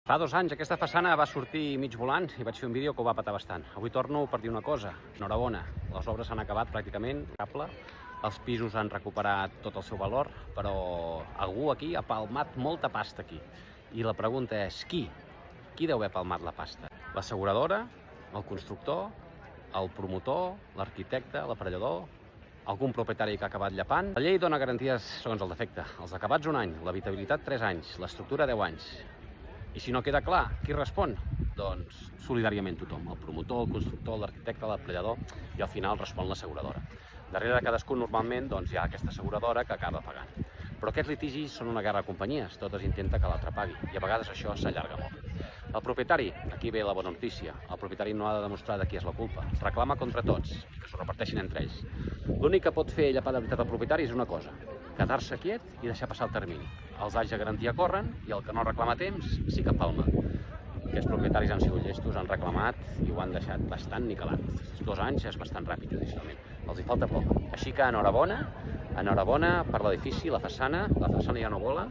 Fa 2 anys aquesta façana va sortir mig volant i vaig fer un vídeo que ho va petar bastant. Avui torno per dir una cosa, enhorabona, les obres s'han acabat pràcticament, els pisos han recuperat tot el seu valor, però algú aquí ha palmat molta pasta aquí. I la pregunta és, qui? Qui deu haver palmat la pasta? L'asseguradora, el constructor, el promotor, l'arquitecte, l'aparellador, algun propietari que ha acabat llepant? La llei dona garanties segons el defecte. Els acabats 1 any, l'habitabilitat 3 anys, l'estructura 10 anys. I si no queda clar, qui respon? Doncs solidàriament tothom, el promotor, el constructor, l'arquitecte, l'aparellador i al final respon l'asseguradora. Darrere de cadascun normalment hi ha aquesta asseguradora que acaba pagant. Però aquests litigis són una guerra de companyies, totes intenten que l'altre pagui i a vegades això s'allarga molt. El propietari, aquí ve la bona notícia, el propietari no ha de demostrar de qui és la culpa, reclama contra tots i que s'ho reparteixin entre ells. L'únic que pot fer llepar de veritat el propietari és una cosa, quedar-se quiet i deixar passar el termini. Els anys de garantia corren i el que no reclama a temps sí que palma. Aquests propietaris han sigut llestos, han reclamat i ho han deixat bastant niquelat. 2 anys és bastant ràpid judicialment, els hi falta poc. Així que enhorabona per l'edifici, la façana ja no vola.